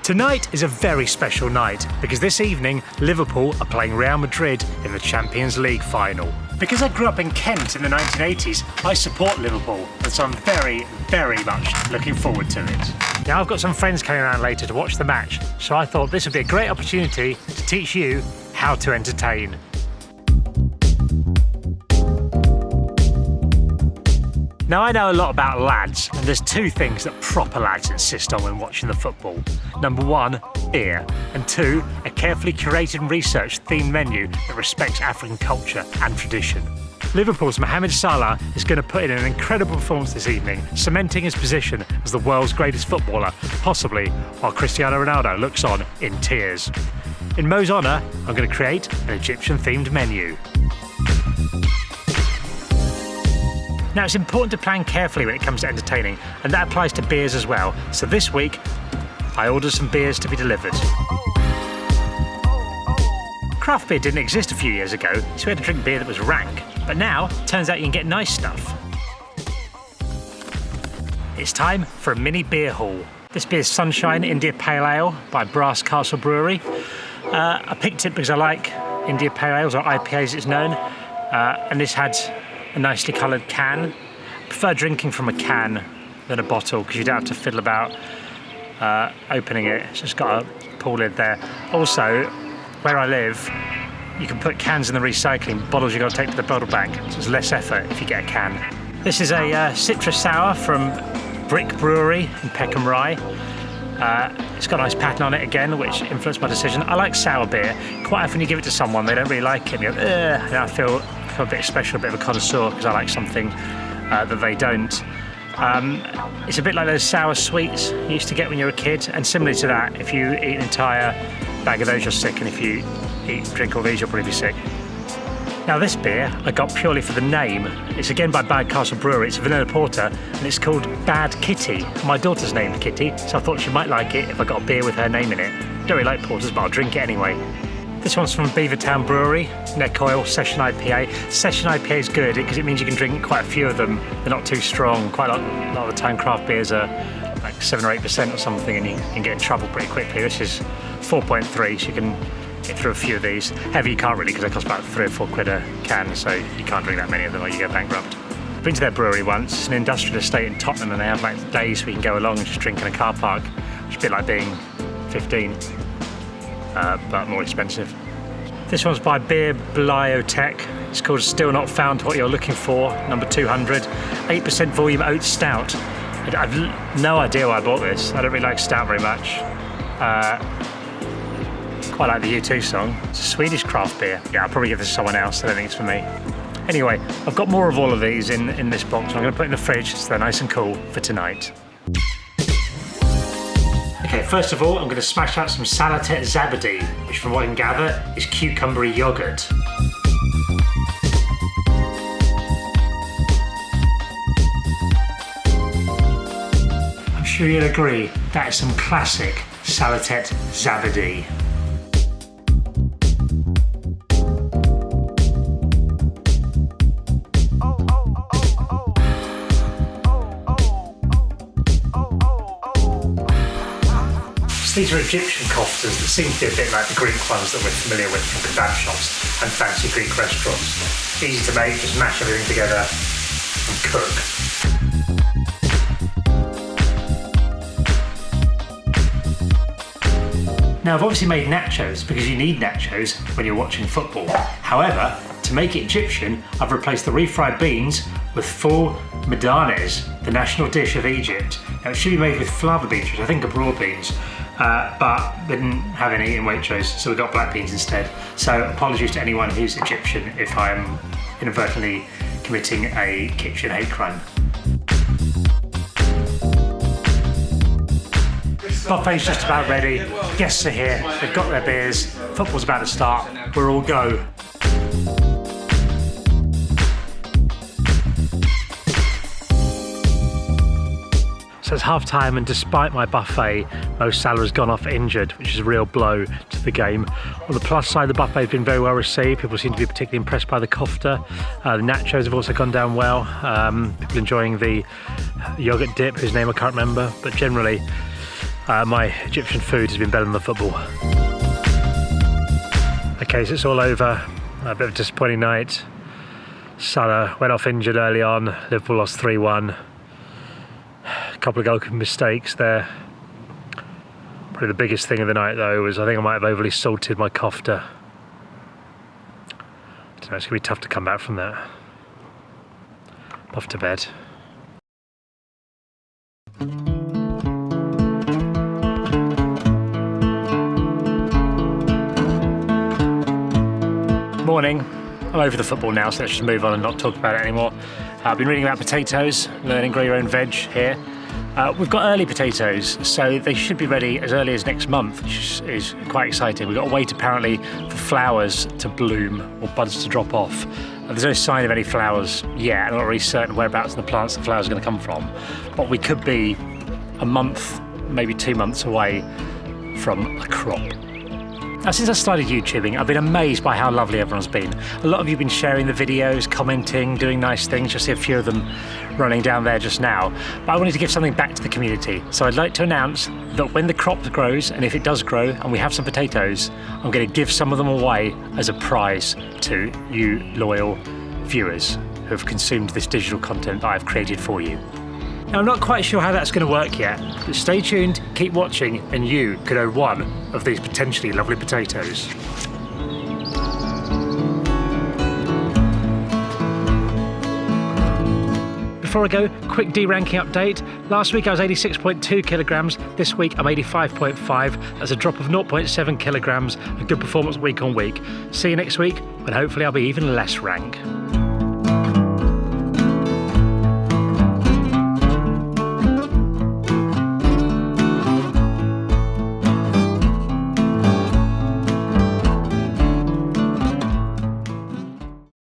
Tonight is a very special night because this evening Liverpool are playing Real Madrid in the Champions League final. Because I grew up in Kent in the 1980s, I support Liverpool, and so I'm very, very much looking forward to it. Now I've got some friends coming around later to watch the match, so I thought this would be a great opportunity to teach you how to entertain. Now I know a lot about lads, and there's two things that proper lads insist on when watching the football. Number one, beer, and two, a carefully curated and researched themed menu that respects African culture and tradition. Liverpool's Mo Salah is going to put in an incredible performance this evening, cementing his position as the world's greatest footballer, possibly while Cristiano Ronaldo looks on in tears. In Mo's honour, I'm going to create an Egyptian-themed menu. Now it's important to plan carefully when it comes to entertaining, and that applies to beers as well. So this week, I ordered some beers to be delivered. Craft beer didn't exist a few years ago, so we had to drink beer that was rank. But now, turns out you can get nice stuff. It's time for a mini beer haul. This beer is Sunshine India Pale Ale by Brass Castle Brewery. I picked it because I like India Pale Ales, or IPAs as it's known, and this had a nicely coloured can. I prefer drinking from a can than a bottle because you don't have to fiddle about opening it. It's just got a pull lid there. Also, where I live, you can put cans in the recycling, bottles you've got to take to the bottle bank, so it's less effort if you get a can. This is a citrus sour from Brick Brewery in Peckham Rye. It's got a nice pattern on it again, which influenced my decision. I like sour beer. Quite often you give it to someone, they don't really like it, and you go, ugh, and I feel a bit special, a bit of a connoisseur, because I like something that they don't. It's a bit like those sour sweets you used to get when you were a kid, and similar to that, if you eat an entire bag of those you're sick, and if you drink all these you'll probably be sick. Now this beer I got purely for the name. It's again by Bad Castle Brewery. It's a vanilla porter and it's called Bad Kitty. My daughter's named Kitty, so I thought she might like it if I got a beer with her name in it. Don't really like porters, but I'll drink it anyway. This one's from Beavertown Brewery, Neck Oil Session IPA. Session IPA is good because it means you can drink quite a few of them. They're not too strong. Quite a lot of the time craft beers are like 7 or 8% or something, and you can get in trouble pretty quickly. This is 4.3, so you can get through a few of these. Heavy you can't really because they cost about 3 or 4 quid a can, so you can't drink that many of them or you go bankrupt. I've been to their brewery once. It's an industrial estate in Tottenham, and they have like days where you can go along and just drink in a car park, which is a bit like being 15, but more expensive. This one's by Beer Bibliotech. It's called Still Not Found What You're Looking For, number 200. 8% volume oat stout. I've no idea why I bought this. I don't really like stout very much. Quite like the U2 song. It's a Swedish craft beer. Yeah, I'll probably give this to someone else. I don't think it's for me. Anyway, I've got more of all of these in this box. I'm going to put it in the fridge so they're nice and cool for tonight. Okay, first of all, I'm going to smash out some Salatet Zabadi, which from what I can gather is cucumbery yogurt. I'm sure you'll agree that is some classic Salatet Zabadi. These are Egyptian koftas that seem to be a bit like the Greek ones that we're familiar with from kebab shops and fancy Greek restaurants. Easy to make, just mash everything together and cook. Now I've obviously made nachos because you need nachos when you're watching football. However, to make it Egyptian, I've replaced the refried beans with full medanes, the national dish of Egypt. Now it should be made with fava beans, which I think are broad beans. But they didn't have any in Waitrose, so we got black beans instead. So apologies to anyone who's Egyptian if I'm inadvertently committing a kitchen hate crime. Buffet's just about ready, guests are here, they've got their beers, football's about to start, we're all go. So it's half time, and despite my buffet, Mo Salah has gone off injured, which is a real blow to the game. On the plus side, the buffet has been very well received. People seem to be particularly impressed by the kofta. The nachos have also gone down well. People enjoying the yogurt dip, whose name I can't remember, but generally My Egyptian food has been better than the football. Okay, so it's all over. A bit of a disappointing night. Salah went off injured early on. Liverpool lost 3-1. A couple of goalkeeping mistakes there. Probably the biggest thing of the night though was I think I might have overly salted my kofta. I don't know, it's going to be tough to come back from that. Off to bed. Morning. I'm over the football now, so let's just move on and not talk about it anymore. I've been reading about potatoes, learning grow your own veg here. We've got early potatoes, so they should be ready as early as next month, which is quite exciting. We've got to wait apparently for flowers to bloom or buds to drop off. There's no sign of any flowers yet. I'm not really certain whereabouts in the plants the flowers are going to come from, but we could be a month, maybe 2 months away from a crop. Now, since I started YouTubing, I've been amazed by how lovely everyone's been. A lot of you have been sharing the videos, commenting, doing nice things. You'll see a few of them running down there just now. But I wanted to give something back to the community. So I'd like to announce that when the crop grows, and if it does grow, and we have some potatoes, I'm going to give some of them away as a prize to you loyal viewers who have consumed this digital content that I've created for you. Now, I'm not quite sure how that's going to work yet, but stay tuned, keep watching, and you could own one of these potentially lovely potatoes. Before I go, quick D-ranking update. Last week I was 86.2 kilograms, this week I'm 85.5. That's a drop of 0.7 kilograms, a good performance week on week. See you next week, when hopefully I'll be even less rank.